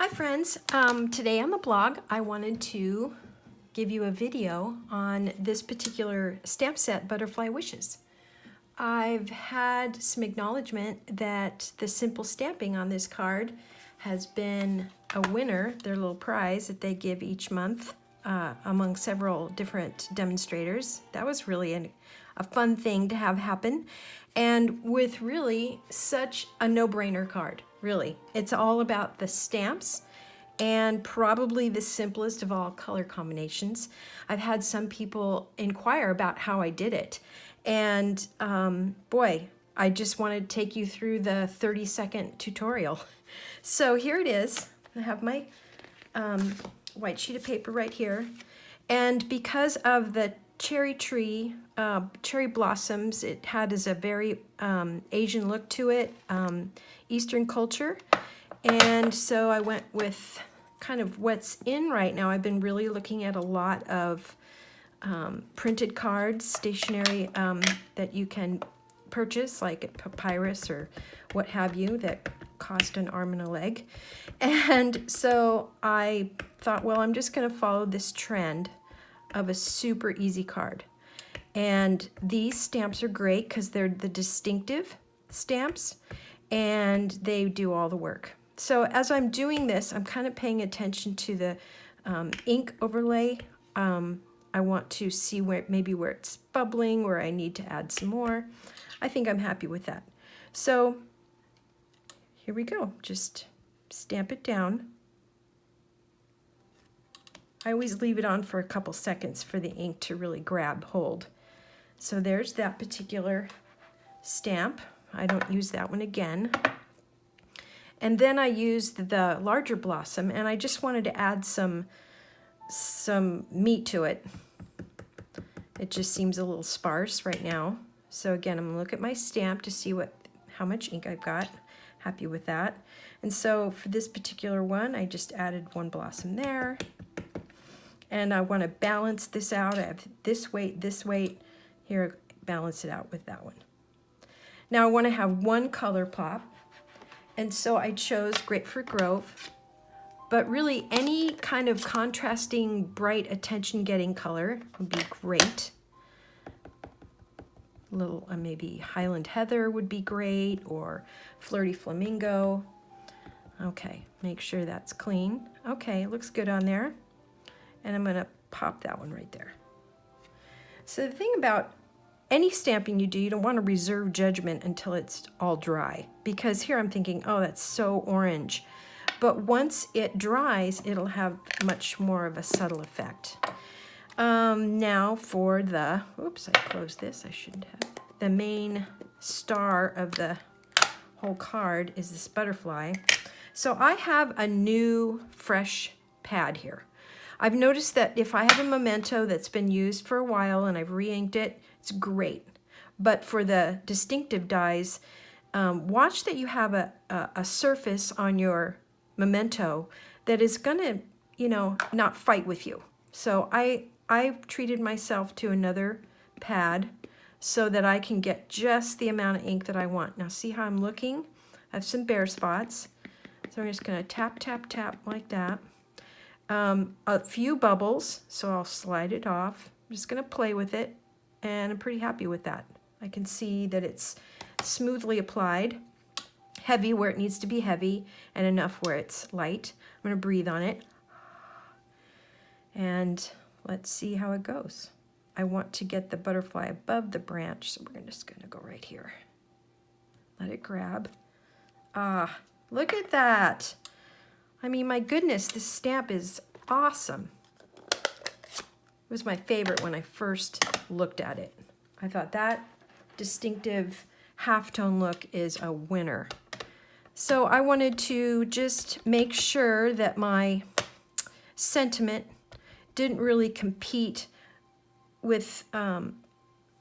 Hi friends, today on the blog I wanted to give you a video on this particular stamp set, Butterfly Wishes. I've had some acknowledgement that the simple stamping on this card has been a winner, their little prize that they give each month among several different demonstrators. That was really a fun thing to have happen, and with really such a no-brainer card. Really, it's all about the stamps and probably the simplest of all color combinations. I've had some people inquire about how I did it, and boy, I just want to take you through the 30-second tutorial. So here it is. I have my white sheet of paper right here, and because of the cherry tree, cherry blossoms, it had as a very Asian look to it, Eastern culture, and so I went with kind of what's in right now. I've been really looking at a lot of printed cards, stationery that you can purchase, like at Papyrus or what have you, that cost an arm and a leg. And so I thought, well, I'm just going to follow this trend of a super easy card. And these stamps are great because they're the distinctive stamps and they do all the work. So as I'm doing this, I'm kind of paying attention to the ink overlay. I want to see where it's bubbling, where I need to add some more. I think I'm happy with that. So here we go. Just stamp it down. I always leave it on for a couple seconds for the ink to really grab hold. So there's that particular stamp. I don't use that one again. And then I used the larger blossom, and I just wanted to add some meat to it. It just seems a little sparse right now. So again, I'm gonna look at my stamp to see how much ink I've got. Happy with that. And so for this particular one, I just added one blossom there. And I want to balance this out. I have this weight. Here, balance it out with that one. Now I want to have one color pop. And so I chose Grapefruit Grove. But really, any kind of contrasting, bright, attention-getting color would be great. A little, maybe Highland Heather would be great, or Flirty Flamingo. Okay, make sure that's clean. Okay, looks good on there. And I'm going to pop that one right there. So the thing about any stamping you do, you don't want to reserve judgment until it's all dry. Because here I'm thinking, oh, that's so orange. But once it dries, it'll have much more of a subtle effect. Now for the, oops, I closed this, I shouldn't have. The main star of the whole card is this butterfly. So I have a new, fresh pad here. I've noticed that if I have a memento that's been used for a while and I've re-inked it, it's great. But for the distinctive dies, watch that you have a surface on your memento that is gonna, not fight with you. So I've treated myself to another pad so that I can get just the amount of ink that I want. Now see how I'm looking? I have some bare spots. So I'm just gonna tap, tap, tap like that. A few bubbles, so I'll slide it off. I'm just going to play with it, and I'm pretty happy with that. I can see that it's smoothly applied, heavy where it needs to be heavy, and enough where it's light. I'm going to breathe on it, and let's see how it goes. I want to get the butterfly above the branch, so we're just going to go right here. Let it grab. Ah, look at that. I mean, my goodness, this stamp is awesome. It was my favorite when I first looked at it. I thought that distinctive halftone look is a winner. So I wanted to just make sure that my sentiment didn't really compete with, I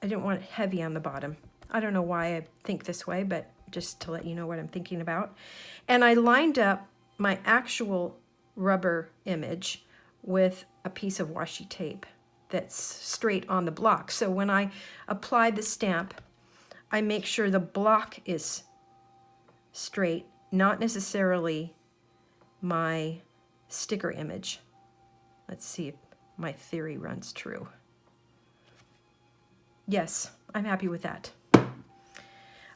didn't want it heavy on the bottom. I don't know why I think this way, but just to let you know what I'm thinking about. And I lined up my actual rubber image with a piece of washi tape that's straight on the block. So when I apply the stamp, I make sure the block is straight, not necessarily my sticker image. Let's see if my theory runs true. Yes, I'm happy with that.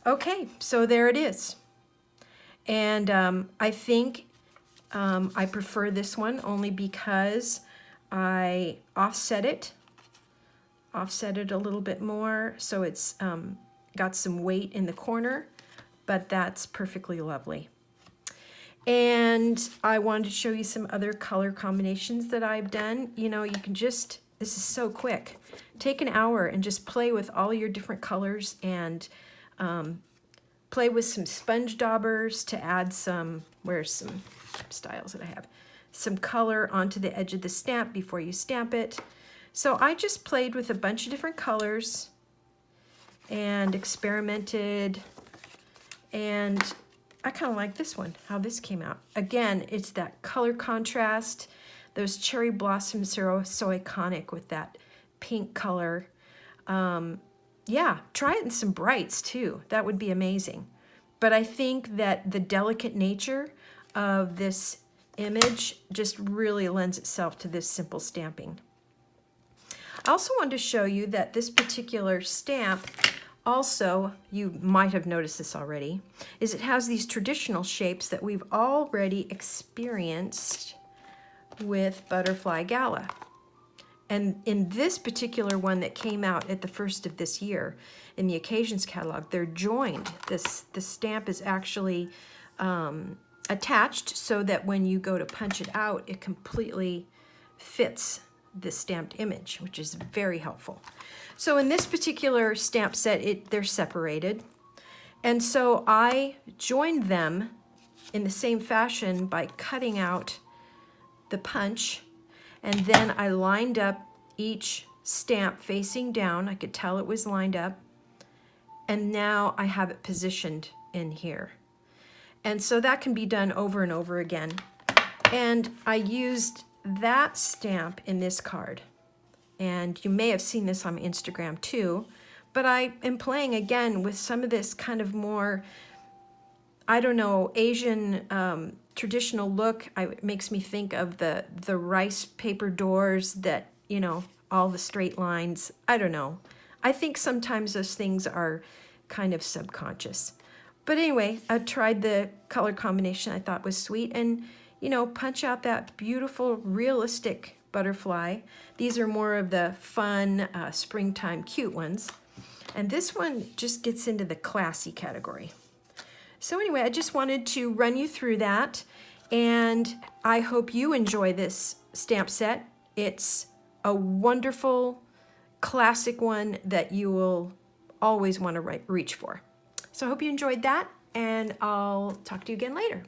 Okay, so there it is. And I think I prefer this one only because I offset it a little bit more, so it's got some weight in the corner, but that's perfectly lovely. And I wanted to show you some other color combinations that I've done. You know, you can just, this is so quick. Take an hour and just play with all your different colors and play with some sponge daubers to add some, where's some styles that I have, some color onto the edge of the stamp before you stamp it. So I just played with a bunch of different colors and experimented, and I kind of like this one, how this came out. Again, it's that color contrast. Those cherry blossoms are so iconic with that pink color. Yeah, try it in some brights too. That would be amazing. But I think that the delicate nature of this image just really lends itself to this simple stamping. I also wanted to show you that this particular stamp also, you might have noticed this already, is it has these traditional shapes that we've already experienced with Butterfly Gala. And in this particular one that came out at the first of this year, in the Occasions catalog, they're joined. The stamp is actually attached so that when you go to punch it out, it completely fits the stamped image, which is very helpful. So in this particular stamp set, they're separated. And so I joined them in the same fashion by cutting out the punch, and then I lined up each stamp facing down. I could tell it was lined up. And now I have it positioned in here. And so that can be done over and over again. And I used that stamp in this card. And you may have seen this on Instagram too, but I am playing again with some of this kind of more, I don't know, Asian traditional look. It makes me think of the rice paper doors that, you know, all the straight lines. I don't know. I think sometimes those things are kind of subconscious. But anyway, I tried the color combination I thought was sweet, and you know, punch out that beautiful, realistic butterfly. These are more of the fun, springtime cute ones. And this one just gets into the classy category. So anyway, I just wanted to run you through that, and I hope you enjoy this stamp set. It's a wonderful, classic one that you will always want to reach for. So I hope you enjoyed that, and I'll talk to you again later.